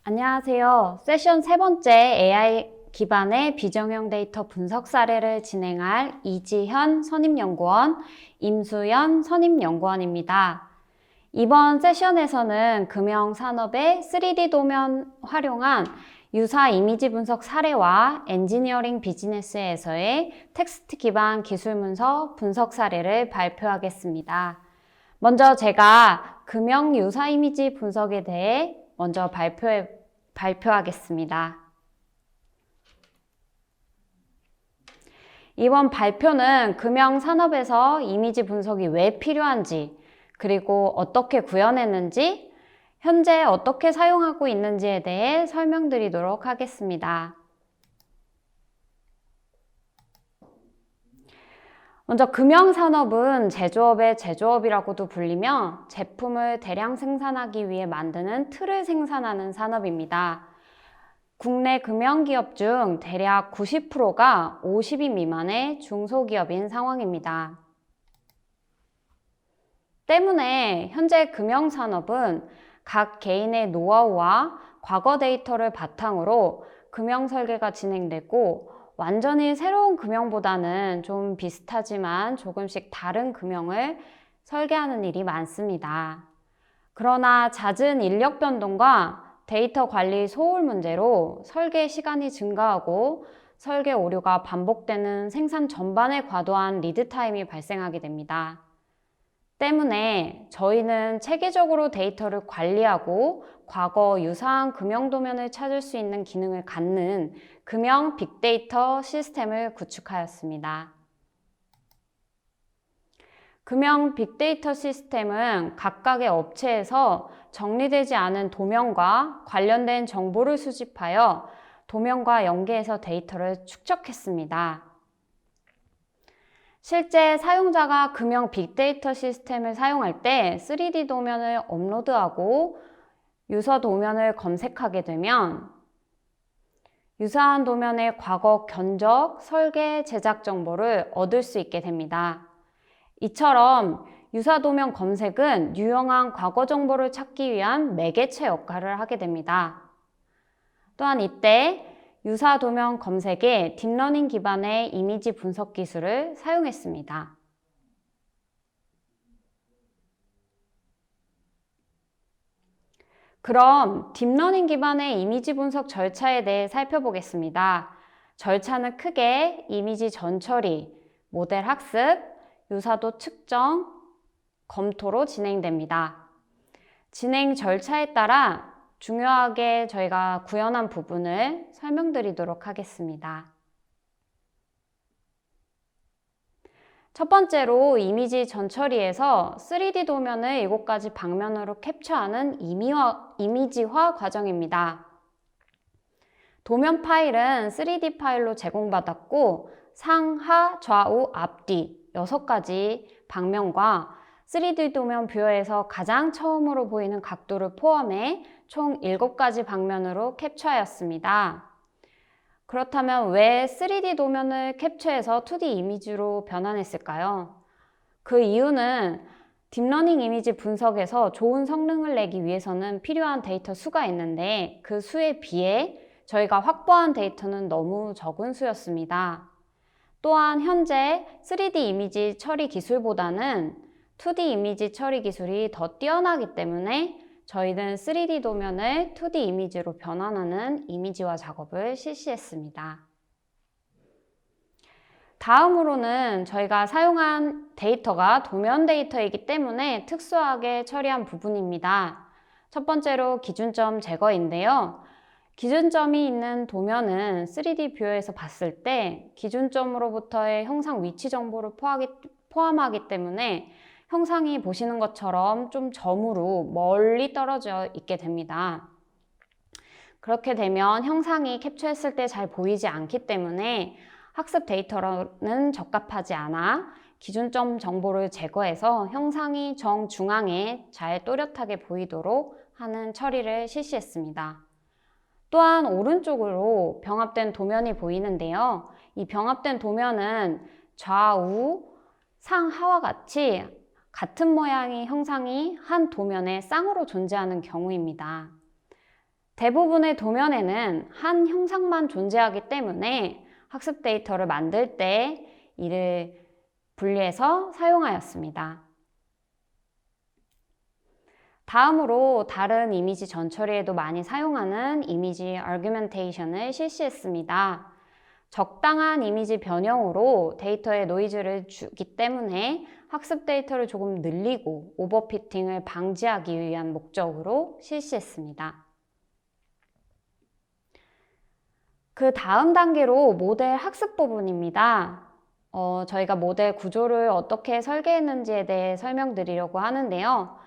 안녕하세요. 세션 세 번째 AI 기반의 비정형 데이터 분석 사례를 진행할 이지현 선임연구원, 임수연 선임연구원입니다. 이번 세션에서는 금융산업의 3D 도면 활용한 유사 이미지 분석 사례와 엔지니어링 비즈니스에서의 텍스트 기반 기술 문서 분석 사례를 발표하겠습니다. 먼저 제가 금형 유사 이미지 분석에 대해 먼저 발표하겠습니다. 이번 발표는 금형 산업에서 이미지 분석이 왜 필요한지, 그리고 어떻게 구현했는지, 현재 어떻게 사용하고 있는지에 대해 설명드리도록 하겠습니다. 먼저 금형산업은 제조업의 제조업이라고도 불리며 제품을 대량 생산하기 위해 만드는 틀을 생산하는 산업입니다. 국내 금형기업 중 대략 90%가 50인 미만의 중소기업인 상황입니다. 때문에 현재 금형산업은 각 개인의 노하우와 과거 데이터를 바탕으로 금형 설계가 진행되고 완전히 새로운 금형보다는 좀 비슷하지만 조금씩 다른 금형을 설계하는 일이 많습니다. 그러나 잦은 인력 변동과 데이터 관리 소홀 문제로 설계 시간이 증가하고 설계 오류가 반복되는 생산 전반에 과도한 리드 타임이 발생하게 됩니다. 때문에 저희는 체계적으로 데이터를 관리하고 과거 유사한 금형 도면을 찾을 수 있는 기능을 갖는 금형 빅데이터 시스템을 구축하였습니다. 금형 빅데이터 시스템은 각각의 업체에서 정리되지 않은 도면과 관련된 정보를 수집하여 도면과 연계해서 데이터를 축적했습니다. 실제 사용자가 금형 빅데이터 시스템을 사용할 때 3D 도면을 업로드하고 유사 도면을 검색하게 되면 유사한 도면의 과거 견적, 설계, 제작 정보를 얻을 수 있게 됩니다. 이처럼 유사 도면 검색은 유용한 과거 정보를 찾기 위한 매개체 역할을 하게 됩니다. 또한 이때 유사 도면 검색에 딥러닝 기반의 이미지 분석 기술을 사용했습니다. 그럼 딥러닝 기반의 이미지 분석 절차에 대해 살펴보겠습니다. 절차는 크게 이미지 전처리, 모델 학습, 유사도 측정, 검토로 진행됩니다. 진행 절차에 따라 중요하게 저희가 구현한 부분을 설명드리도록 하겠습니다. 첫 번째로 이미지 전처리에서 3D 도면을 7가지 방면으로 캡처하는 이미지화 과정입니다. 도면 파일은 3D 파일로 제공받았고 상하, 좌우, 앞뒤 6가지 방면과 3D 도면 뷰어에서 가장 처음으로 보이는 각도를 포함해 총 7가지 방면으로 캡처하였습니다. 그렇다면 왜 3D 도면을 캡처해서 2D 이미지로 변환했을까요? 그 이유는 딥러닝 이미지 분석에서 좋은 성능을 내기 위해서는 필요한 데이터 수가 있는데 그 수에 비해 저희가 확보한 데이터는 너무 적은 수였습니다. 또한 현재 3D 이미지 처리 기술보다는 2D 이미지 처리 기술이 더 뛰어나기 때문에 저희는 3D 도면을 2D 이미지로 변환하는 이미지화 작업을 실시했습니다. 다음으로는 저희가 사용한 데이터가 도면 데이터이기 때문에 특수하게 처리한 부분입니다. 첫 번째로 기준점 제거인데요. 기준점이 있는 도면은 3D 뷰어에서 봤을 때 기준점으로부터의 형상 위치 정보를 포함하기 때문에 형상이 보시는 것처럼 좀 점으로 멀리 떨어져 있게 됩니다. 그렇게 되면 형상이 캡처했을 때 잘 보이지 않기 때문에 학습 데이터로는 적합하지 않아 기준점 정보를 제거해서 형상이 정중앙에 잘 또렷하게 보이도록 하는 처리를 실시했습니다. 또한 오른쪽으로 병합된 도면이 보이는데요. 이 병합된 도면은 좌우, 상하와 같이 같은 모양의 형상이 한 도면에 쌍으로 존재하는 경우입니다. 대부분의 도면에는 한 형상만 존재하기 때문에 학습 데이터를 만들 때 이를 분리해서 사용하였습니다. 다음으로 다른 이미지 전처리에도 많이 사용하는 이미지 아규멘테이션을 실시했습니다. 적당한 이미지 변형으로 데이터에 노이즈를 주기 때문에 학습 데이터를 조금 늘리고 오버피팅을 방지하기 위한 목적으로 실시했습니다. 그 다음 단계로 모델 학습 부분입니다. 저희가 모델 구조를 어떻게 설계했는지에 대해 설명드리려고 하는데요.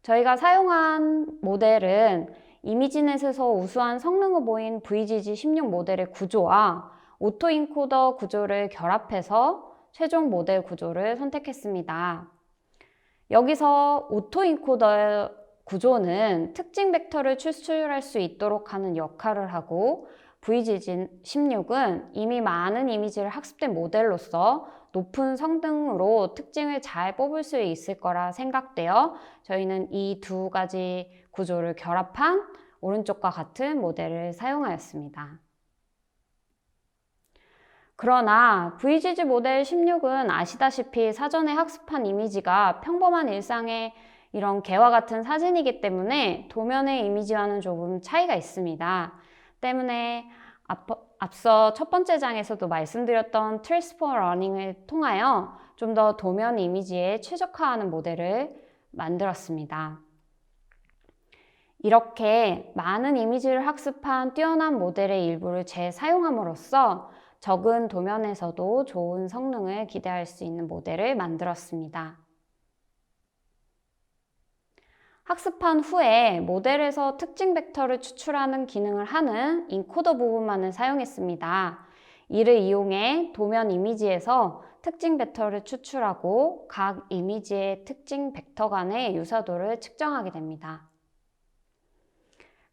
저희가 사용한 모델은 이미지넷에서 우수한 성능을 보인 VGG16 모델의 구조와 오토인코더 구조를 결합해서 최종 모델 구조를 선택했습니다. 여기서 오토인코더 구조는 특징 벡터를 추출할 수 있도록 하는 역할을 하고 VGG16은 이미 많은 이미지를 학습된 모델로서 높은 성능으로 특징을 잘 뽑을 수 있을 거라 생각되어 저희는 이 두 가지 구조를 결합한 오른쪽과 같은 모델을 사용하였습니다. 그러나 VGG 모델 16은 아시다시피 사전에 학습한 이미지가 평범한 일상의 이런 개와 같은 사진이기 때문에 도면의 이미지와는 조금 차이가 있습니다. 때문에 앞서 첫 번째 장에서도 말씀드렸던 트랜스포머 러닝을 통하여 좀 더 도면 이미지에 최적화하는 모델을 만들었습니다. 이렇게 많은 이미지를 학습한 뛰어난 모델의 일부를 재사용함으로써 적은 도면에서도 좋은 성능을 기대할 수 있는 모델을 만들었습니다. 학습한 후에 모델에서 특징 벡터를 추출하는 기능을 하는 인코더 부분만을 사용했습니다. 이를 이용해 도면 이미지에서 특징 벡터를 추출하고 각 이미지의 특징 벡터 간의 유사도를 측정하게 됩니다.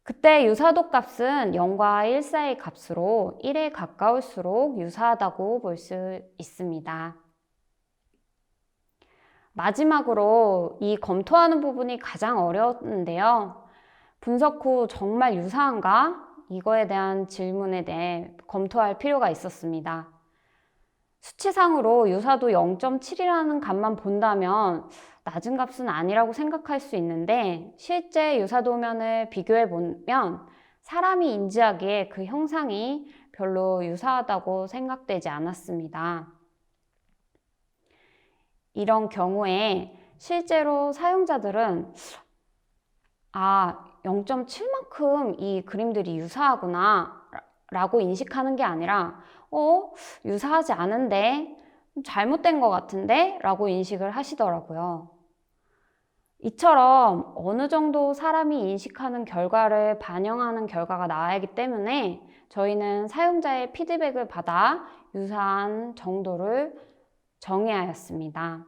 그때 유사도 값은 0과 1 사이 값으로 1에 가까울수록 유사하다고 볼 수 있습니다. 마지막으로 이 검토하는 부분이 가장 어려웠는데요. 분석 후 정말 유사한가? 이거에 대한 질문에 대해 검토할 필요가 있었습니다. 수치상으로 유사도 0.7이라는 값만 본다면 낮은 값은 아니라고 생각할 수 있는데 실제 유사도면을 비교해 보면 사람이 인지하기에 그 형상이 별로 유사하다고 생각되지 않았습니다. 이런 경우에 실제로 사용자들은 0.7만큼 이 그림들이 유사하구나 라고 인식하는 게 아니라 유사하지 않은데 잘못된 것 같은데 라고 인식을 하시더라고요. 이처럼 어느 정도 사람이 인식하는 결과를 반영하는 결과가 나와야 하기 때문에 저희는 사용자의 피드백을 받아 유사한 정도를 정의하였습니다.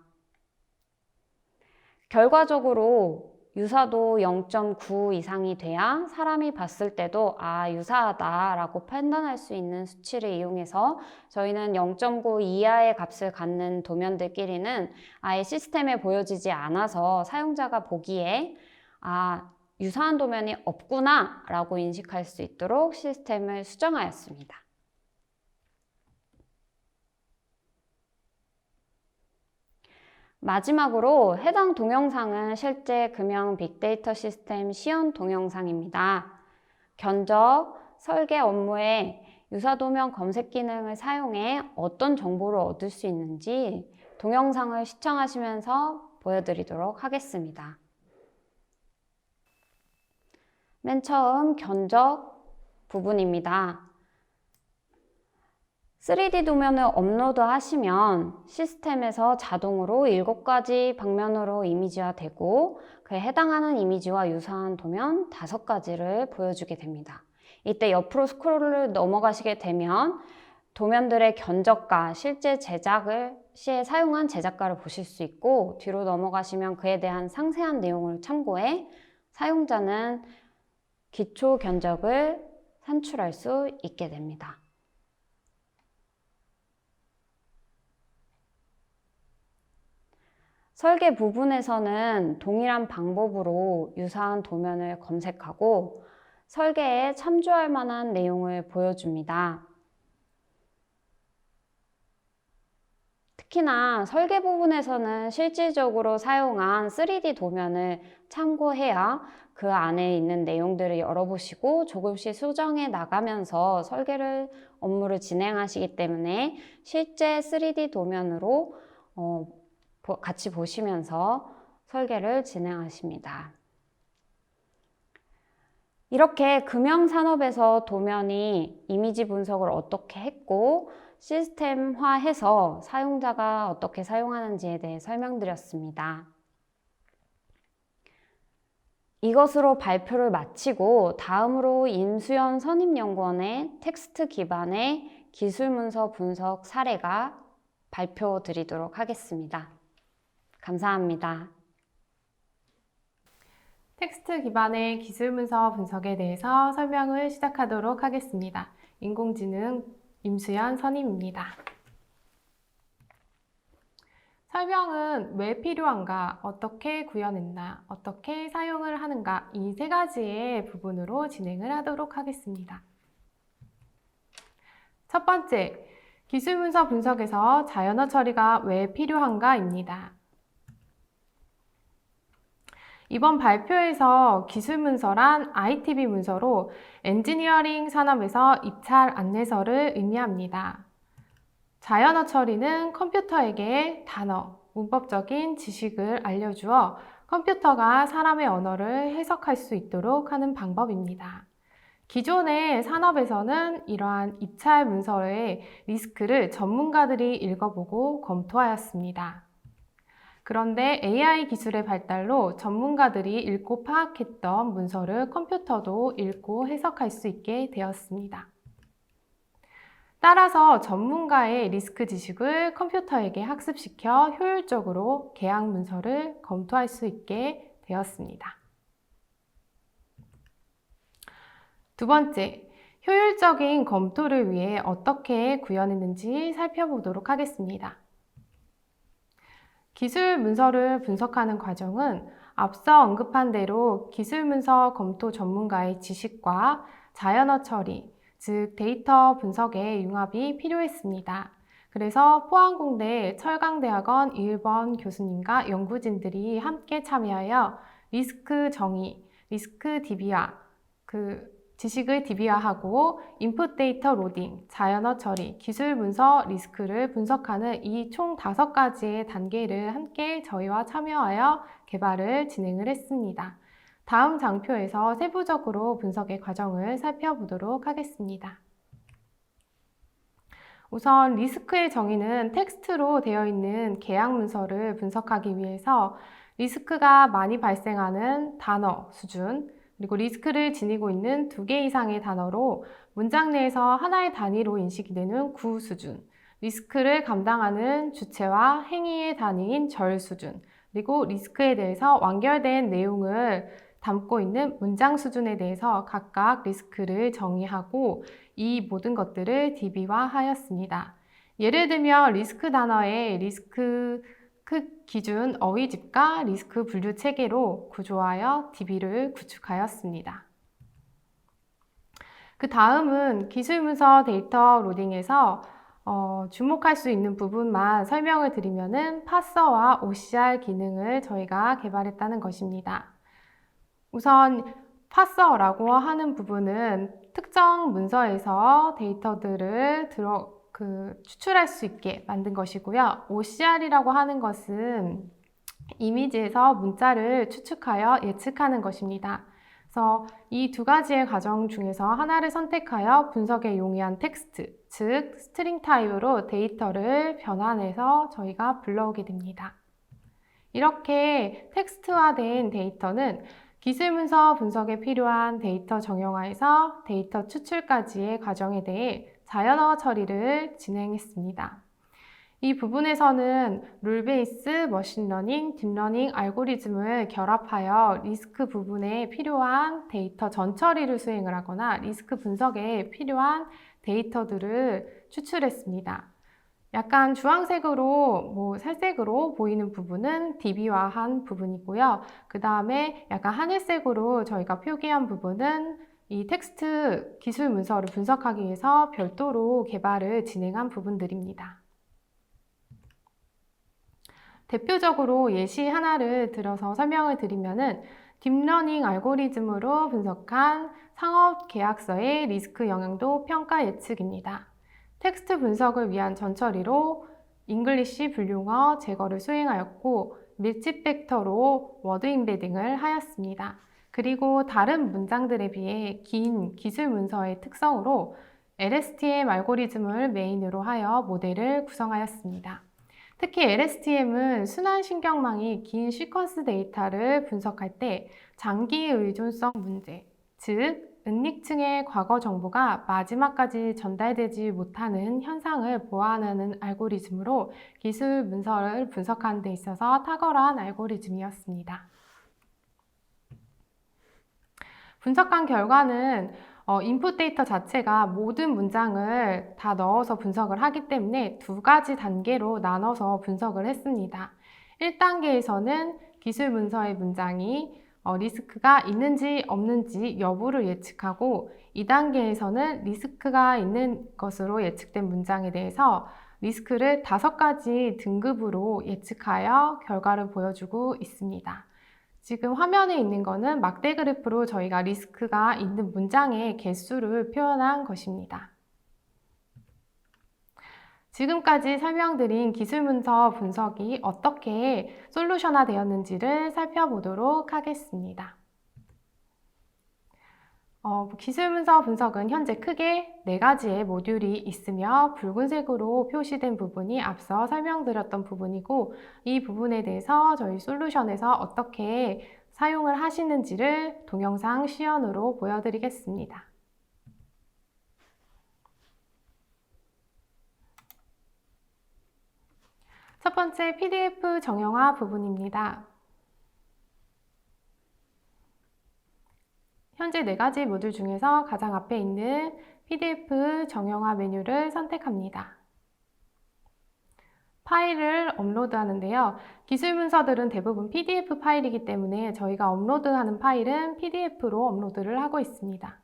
결과적으로 유사도 0.9 이상이 돼야 사람이 봤을 때도 유사하다라고 판단할 수 있는 수치를 이용해서 저희는 0.9 이하의 값을 갖는 도면들끼리는 아예 시스템에 보여지지 않아서 사용자가 보기에 유사한 도면이 없구나 라고 인식할 수 있도록 시스템을 수정하였습니다. 마지막으로 해당 동영상은 실제 금형 빅데이터 시스템 시연 동영상입니다. 견적, 설계 업무에 유사도면 검색 기능을 사용해 어떤 정보를 얻을 수 있는지 동영상을 시청하시면서 보여드리도록 하겠습니다. 맨 처음 견적 부분입니다. 3D 도면을 업로드 하시면 시스템에서 자동으로 7가지 방면으로 이미지화 되고 그에 해당하는 이미지와 유사한 도면 5가지를 보여주게 됩니다. 이때 옆으로 스크롤을 넘어가시게 되면 도면들의 견적과 실제 제작을 시에 사용한 제작가를 보실 수 있고 뒤로 넘어가시면 그에 대한 상세한 내용을 참고해 사용자는 기초 견적을 산출할 수 있게 됩니다. 설계 부분에서는 동일한 방법으로 유사한 도면을 검색하고 설계에 참조할 만한 내용을 보여줍니다. 특히나 설계 부분에서는 실질적으로 사용한 3D 도면을 참고해야 그 안에 있는 내용들을 열어보시고 조금씩 수정해 나가면서 업무를 진행하시기 때문에 실제 3D 도면으로 같이 보시면서 설계를 진행하십니다. 이렇게 금융산업에서 도면이 이미지 분석을 어떻게 했고 시스템화해서 사용자가 어떻게 사용하는지에 대해 설명드렸습니다. 이것으로 발표를 마치고 다음으로 임수연 선임연구원의 텍스트 기반의 기술문서 분석 사례가 발표드리도록 하겠습니다. 감사합니다. 텍스트 기반의 기술문서 분석에 대해서 설명을 시작하도록 하겠습니다. 인공지능 임수연 선임입니다. 설명은 왜 필요한가, 어떻게 구현했나, 어떻게 사용을 하는가 이 세 가지의 부분으로 진행을 하도록 하겠습니다. 첫 번째, 기술문서 분석에서 자연어 처리가 왜 필요한가입니다. 이번 발표에서 기술문서란 ITB 문서로 엔지니어링 산업에서 입찰 안내서를 의미합니다. 자연어 처리는 컴퓨터에게 단어, 문법적인 지식을 알려주어 컴퓨터가 사람의 언어를 해석할 수 있도록 하는 방법입니다. 기존의 산업에서는 이러한 입찰 문서의 리스크를 전문가들이 읽어보고 검토하였습니다. 그런데 AI 기술의 발달로 전문가들이 읽고 파악했던 문서를 컴퓨터도 읽고 해석할 수 있게 되었습니다. 따라서 전문가의 리스크 지식을 컴퓨터에게 학습시켜 효율적으로 계약 문서를 검토할 수 있게 되었습니다. 두 번째, 효율적인 검토를 위해 어떻게 구현했는지 살펴보도록 하겠습니다. 기술 문서를 분석하는 과정은 앞서 언급한 대로 기술 문서 검토 전문가의 지식과 자연어 처리, 즉 데이터 분석의 융합이 필요했습니다. 그래서 포항공대 철강대학원 1번 교수님과 연구진들이 함께 참여하여 리스크 정의, 리스크 DB화, 지식을 DB화하고 인풋 데이터 로딩, 자연어 처리, 기술 문서 리스크를 분석하는 이 총 5가지의 단계를 함께 저희와 참여하여 개발을 진행을 했습니다. 다음 장표에서 세부적으로 분석의 과정을 살펴보도록 하겠습니다. 우선 리스크의 정의는 텍스트로 되어 있는 계약 문서를 분석하기 위해서 리스크가 많이 발생하는 단어 수준, 그리고 리스크를 지니고 있는 2개 이상의 단어로 문장 내에서 하나의 단위로 인식이 되는 구 수준, 리스크를 감당하는 주체와 행위의 단위인 절 수준, 그리고 리스크에 대해서 완결된 내용을 담고 있는 문장 수준에 대해서 각각 리스크를 정의하고 이 모든 것들을 DB화하였습니다. 예를 들면 리스크 단어의 리스크 기준 어휘집과 리스크 분류 체계로 구조하여 DB를 구축하였습니다. 그 다음은 기술문서 데이터 로딩에서 주목할 수 있는 부분만 설명을 드리면은 파서와 OCR 기능을 저희가 개발했다는 것입니다. 우선 파서라고 하는 부분은 특정 문서에서 데이터들을 추출할 수 있게 만든 것이고요. OCR이라고 하는 것은 이미지에서 문자를 추측하여 예측하는 것입니다. 그래서 이 2가지의 과정 중에서 하나를 선택하여 분석에 용이한 텍스트, 즉 스트링 타입으로 데이터를 변환해서 저희가 불러오게 됩니다. 이렇게 텍스트화된 데이터는 기술문서 분석에 필요한 데이터 정형화에서 데이터 추출까지의 과정에 대해 자연어 처리를 진행했습니다. 이 부분에서는 룰 베이스, 머신러닝, 딥러닝 알고리즘을 결합하여 리스크 부분에 필요한 데이터 전처리를 수행을 하거나 리스크 분석에 필요한 데이터들을 추출했습니다. 약간 주황색으로, 살색으로 보이는 부분은 DB화한 부분이고요. 그 다음에 약간 하늘색으로 저희가 표기한 부분은 이 텍스트 기술 문서를 분석하기 위해서 별도로 개발을 진행한 부분들입니다. 대표적으로 예시 하나를 들어서 설명을 드리면은 딥러닝 알고리즘으로 분석한 상업 계약서의 리스크 영향도 평가 예측입니다. 텍스트 분석을 위한 전처리로 잉글리시 분류어 제거를 수행하였고 밀집 벡터로 워드 임베딩을 하였습니다. 그리고 다른 문장들에 비해 긴 기술 문서의 특성으로 LSTM 알고리즘을 메인으로 하여 모델을 구성하였습니다. 특히 LSTM은 순환신경망이 긴 시퀀스 데이터를 분석할 때 장기 의존성 문제, 즉 은닉층의 과거 정보가 마지막까지 전달되지 못하는 현상을 보완하는 알고리즘으로 기술 문서를 분석하는 데 있어서 탁월한 알고리즘이었습니다. 분석한 결과는 인풋 데이터 자체가 모든 문장을 다 넣어서 분석을 하기 때문에 두 가지 단계로 나눠서 분석을 했습니다. 1단계에서는 기술 문서의 문장이 리스크가 있는지 없는지 여부를 예측하고 2단계에서는 리스크가 있는 것으로 예측된 문장에 대해서 리스크를 5가지 등급으로 예측하여 결과를 보여주고 있습니다. 지금 화면에 있는 거는 막대 그래프로 저희가 리스크가 있는 문장의 개수를 표현한 것입니다. 지금까지 설명드린 기술문서 분석이 어떻게 솔루션화 되었는지를 살펴보도록 하겠습니다. 기술문서 분석은 현재 크게 4가지의 모듈이 있으며 붉은색으로 표시된 부분이 앞서 설명드렸던 부분이고 이 부분에 대해서 저희 솔루션에서 어떻게 사용을 하시는지를 동영상 시연으로 보여드리겠습니다. 첫 번째 PDF 정형화 부분입니다. 현재 4가지 모듈 중에서 가장 앞에 있는 PDF 정형화 메뉴를 선택합니다. 파일을 업로드하는데요. 기술 문서들은 대부분 PDF 파일이기 때문에 저희가 업로드하는 파일은 PDF로 업로드를 하고 있습니다.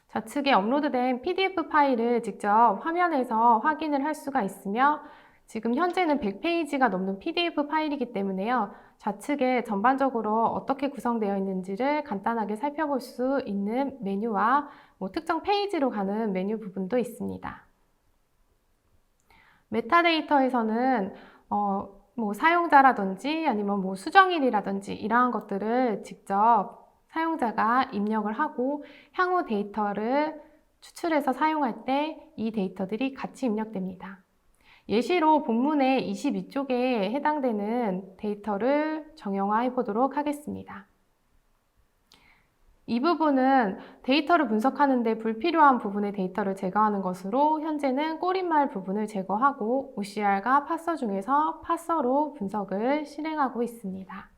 좌측에 업로드된 PDF 파일을 직접 화면에서 확인을 할 수가 있으며 지금 현재는 100페이지가 넘는 PDF 파일이기 때문에요. 좌측에 전반적으로 어떻게 구성되어 있는지를 간단하게 살펴볼 수 있는 메뉴와 특정 페이지로 가는 메뉴 부분도 있습니다. 메타데이터에서는 사용자라든지 아니면 수정일이라든지 이러한 것들을 직접 사용자가 입력을 하고 향후 데이터를 추출해서 사용할 때 이 데이터들이 같이 입력됩니다. 예시로 본문의 22쪽에 해당되는 데이터를 정형화해 보도록 하겠습니다. 이 부분은 데이터를 분석하는 데 불필요한 부분의 데이터를 제거하는 것으로 현재는 꼬릿말 부분을 제거하고 OCR과 파서 중에서 파서로 분석을 실행하고 있습니다.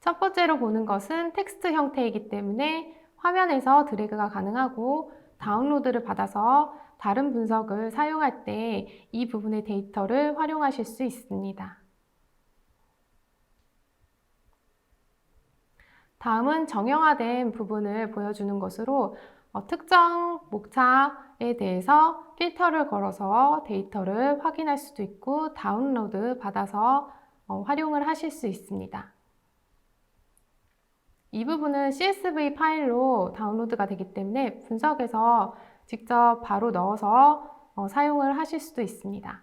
첫 번째로 보는 것은 텍스트 형태이기 때문에 화면에서 드래그가 가능하고 다운로드를 받아서 다른 분석을 사용할 때 이 부분의 데이터를 활용하실 수 있습니다. 다음은 정형화된 부분을 보여주는 것으로 특정 목차에 대해서 필터를 걸어서 데이터를 확인할 수도 있고 다운로드 받아서 활용을 하실 수 있습니다. 이 부분은 CSV 파일로 다운로드가 되기 때문에 분석에서 직접 바로 넣어서 사용을 하실 수도 있습니다.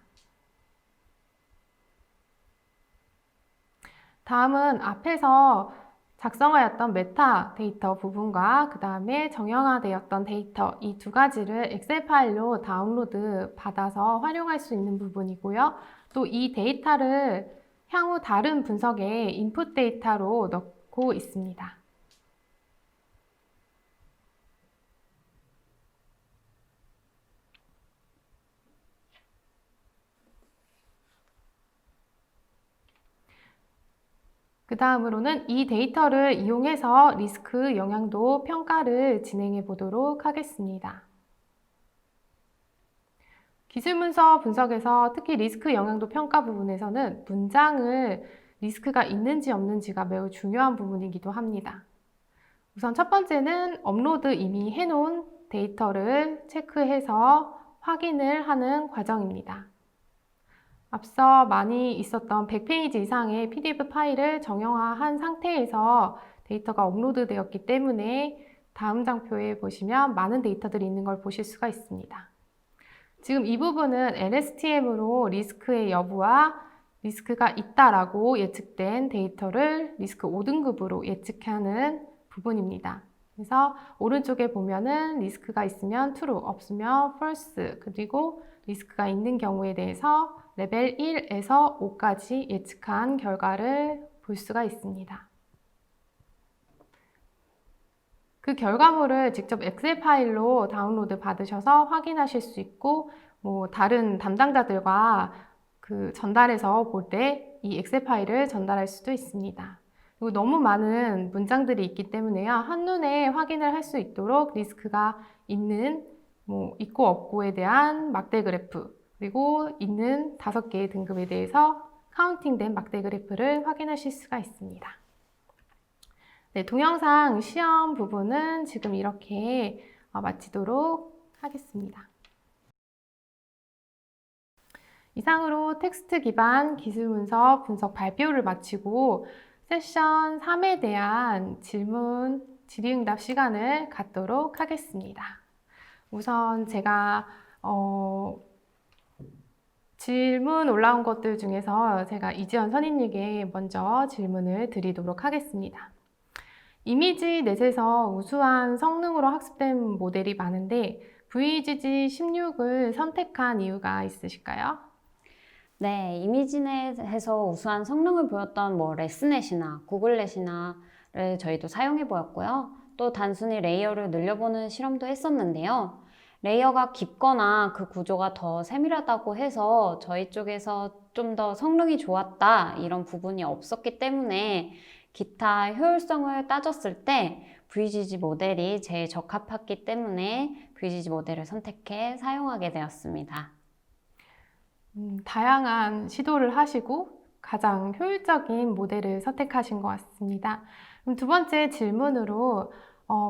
다음은 앞에서 작성하였던 메타 데이터 부분과 그 다음에 정형화되었던 데이터 이 두 가지를 엑셀 파일로 다운로드 받아서 활용할 수 있는 부분이고요. 또 이 데이터를 향후 다른 분석에 인풋 데이터로 넣고 있습니다. 그 다음으로는 이 데이터를 이용해서 리스크 영향도 평가를 진행해 보도록 하겠습니다. 기술문서 분석에서 특히 리스크 영향도 평가 부분에서는 문장을 리스크가 있는지 없는지가 매우 중요한 부분이기도 합니다. 우선 첫 번째는 업로드 이미 해놓은 데이터를 체크해서 확인을 하는 과정입니다. 앞서 많이 있었던 100페이지 이상의 PDF 파일을 정형화한 상태에서 데이터가 업로드 되었기 때문에 다음 장표에 보시면 많은 데이터들이 있는 걸 보실 수가 있습니다. 지금 이 부분은 LSTM으로 리스크의 여부와 리스크가 있다라고 예측된 데이터를 리스크 5등급으로 예측하는 부분입니다. 그래서 오른쪽에 보면은 리스크가 있으면 true, 없으면 false, 그리고 리스크가 있는 경우에 대해서 레벨 1에서 5까지 예측한 결과를 볼 수가 있습니다. 그 결과물을 직접 엑셀 파일로 다운로드 받으셔서 확인하실 수 있고, 다른 담당자들과 전달해서 볼 때 이 엑셀 파일을 전달할 수도 있습니다. 그리고 너무 많은 문장들이 있기 때문에요. 한눈에 확인을 할 수 있도록 리스크가 있고 없고에 대한 막대 그래프, 그리고 있는 5개의 등급에 대해서 카운팅된 막대 그래프를 확인하실 수가 있습니다. 네, 동영상 시험 부분은 지금 이렇게 마치도록 하겠습니다. 이상으로 텍스트 기반 기술 문서 분석 발표를 마치고 세션 3에 대한 질문, 질의응답 시간을 갖도록 하겠습니다. 우선 제가 질문 올라온 것들 중에서 제가 이지연 선임님께 먼저 질문을 드리도록 하겠습니다. 이미지 넷에서 우수한 성능으로 학습된 모델이 많은데 VGG16을 선택한 이유가 있으실까요? 네, 이미지넷에서 우수한 성능을 보였던 레스넷이나 구글넷이나를 저희도 사용해 보았고요. 또 단순히 레이어를 늘려보는 실험도 했었는데요. 레이어가 깊거나 그 구조가 더 세밀하다고 해서 저희 쪽에서 좀 더 성능이 좋았다 이런 부분이 없었기 때문에 기타 효율성을 따졌을 때 VGG 모델이 제일 적합했기 때문에 VGG 모델을 선택해 사용하게 되었습니다. 다양한 시도를 하시고 가장 효율적인 모델을 선택하신 것 같습니다. 그럼 두 번째 질문으로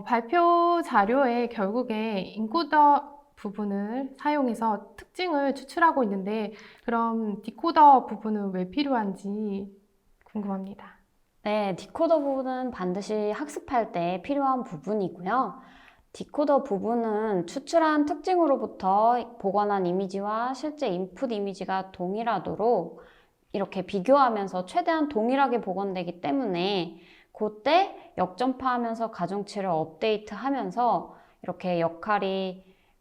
발표 자료에 결국에 인코더 부분을 사용해서 특징을 추출하고 있는데 그럼 디코더 부분은 왜 필요한지 궁금합니다. 네, 디코더 부분은 반드시 학습할 때 필요한 부분이고요. 디코더 부분은 추출한 특징으로부터 복원한 이미지와 실제 인풋 이미지가 동일하도록 이렇게 비교하면서 최대한 동일하게 복원되기 때문에 그때 역전파하면서 가중치를 업데이트하면서 이렇게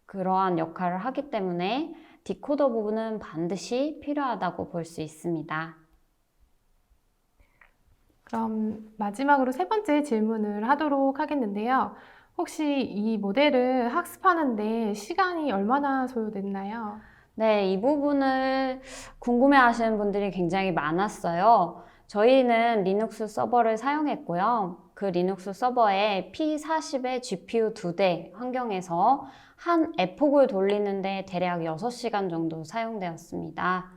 그러한 역할을 하기 때문에 디코더 부분은 반드시 필요하다고 볼 수 있습니다. 그럼 마지막으로 세 번째 질문을 하도록 하겠는데요. 혹시 이 모델을 학습하는데 시간이 얼마나 소요됐나요? 네, 이 부분을 궁금해 하시는 분들이 굉장히 많았어요. 저희는 리눅스 서버를 사용했고요. 그 리눅스 서버에 P40의 GPU 2대 환경에서 한 에폭을 돌리는데 대략 6시간 정도 사용되었습니다.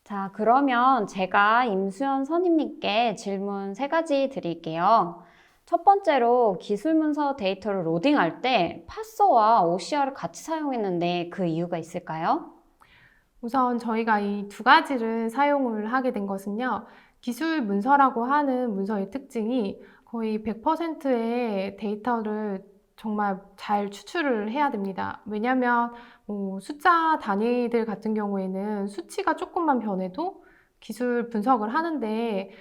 자, 그러면 제가 임수연 선임님께 질문 3가지 드릴게요. 첫 번째로 기술 문서 데이터를 로딩할 때 파서와 OCR을 같이 사용했는데 그 이유가 있을까요? 우선 저희가 이 두 가지를 사용을 하게 된 것은요. 기술 문서라고 하는 문서의 특징이 거의 100%의 데이터를 정말 잘 추출을 해야 됩니다. 왜냐하면 숫자 단위들 같은 경우에는 수치가 조금만 변해도 기술 분석을 하는데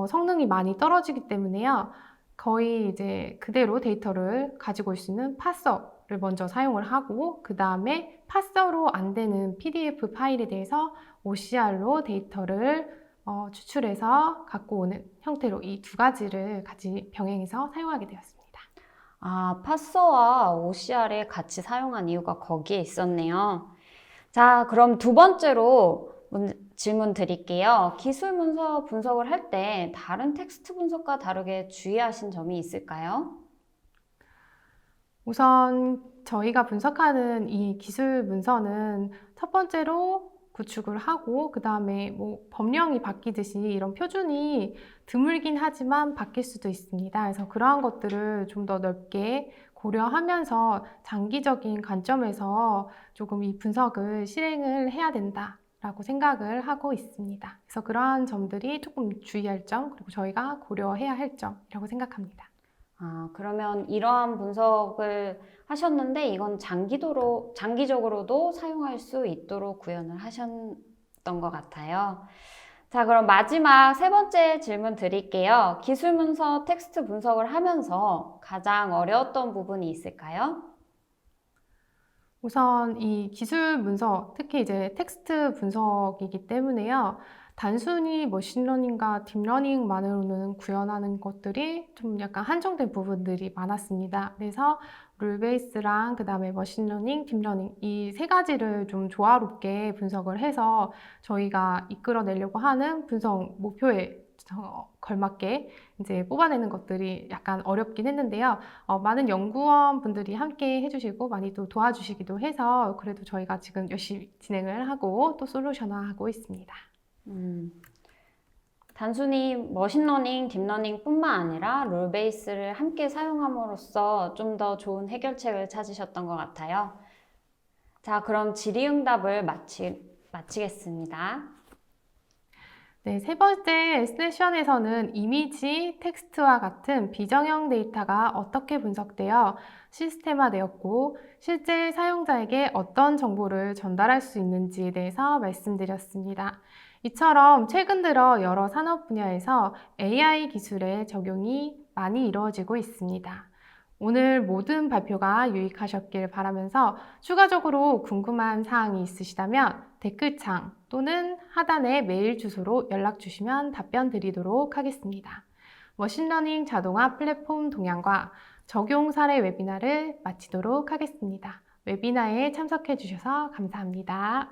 성능이 많이 떨어지기 때문에요. 거의 이제 그대로 데이터를 가지고 올 수 있는 파서를 먼저 사용을 하고 그 다음에 파서로 안 되는 PDF 파일에 대해서 OCR로 데이터를 추출해서 갖고 오는 형태로 이 두 가지를 같이 병행해서 사용하게 되었습니다. 아, 파서와 OCR을 같이 사용한 이유가 거기에 있었네요. 자, 그럼 두 번째로 질문 드릴게요. 기술 문서 분석을 할 때 다른 텍스트 분석과 다르게 주의하신 점이 있을까요? 우선 저희가 분석하는 이 기술 문서는 첫 번째로 구축을 하고 그 다음에 뭐 법령이 바뀌듯이 이런 표준이 드물긴 하지만 바뀔 수도 있습니다. 그래서 그러한 것들을 좀 더 넓게 고려하면서 장기적인 관점에서 조금 이 분석을 실행을 해야 된다라고 생각을 하고 있습니다. 그래서 그러한 점들이 조금 주의할 점, 그리고 저희가 고려해야 할 점이라고 생각합니다. 그러면 이러한 분석을 하셨는데 이건 장기적으로도 사용할 수 있도록 구현을 하셨던 것 같아요. 자, 그럼 마지막 세 번째 질문 드릴게요. 기술 문서 텍스트 분석을 하면서 가장 어려웠던 부분이 있을까요? 우선 이 기술 문서, 특히 이제 텍스트 분석이기 때문에요. 단순히 머신러닝과 딥러닝만으로는 구현하는 것들이 좀 약간 한정된 부분들이 많았습니다. 그래서 룰베이스랑 그 다음에 머신러닝, 딥러닝 이 세 가지를 좀 조화롭게 분석을 해서 저희가 이끌어내려고 하는 분석 목표에 걸맞게 이제 뽑아내는 것들이 약간 어렵긴 했는데요. 많은 연구원 분들이 함께 해주시고 많이 또 도와주시기도 해서 그래도 저희가 지금 열심히 진행을 하고 또 솔루션화하고 있습니다. 단순히 머신러닝, 딥러닝뿐만 아니라 롤베이스를 함께 사용함으로써 좀 더 좋은 해결책을 찾으셨던 것 같아요. 자, 그럼 질의응답을 마치겠습니다. 네, 세 번째 세션에서는 이미지, 텍스트와 같은 비정형 데이터가 어떻게 분석되어 시스템화되었고 실제 사용자에게 어떤 정보를 전달할 수 있는지에 대해서 말씀드렸습니다. 이처럼 최근 들어 여러 산업 분야에서 AI 기술의 적용이 많이 이루어지고 있습니다. 오늘 모든 발표가 유익하셨길 바라면서 추가적으로 궁금한 사항이 있으시다면 댓글창 또는 하단의 메일 주소로 연락 주시면 답변 드리도록 하겠습니다. 머신러닝 자동화 플랫폼 동향과 적용 사례 웨비나를 마치도록 하겠습니다. 웨비나에 참석해 주셔서 감사합니다.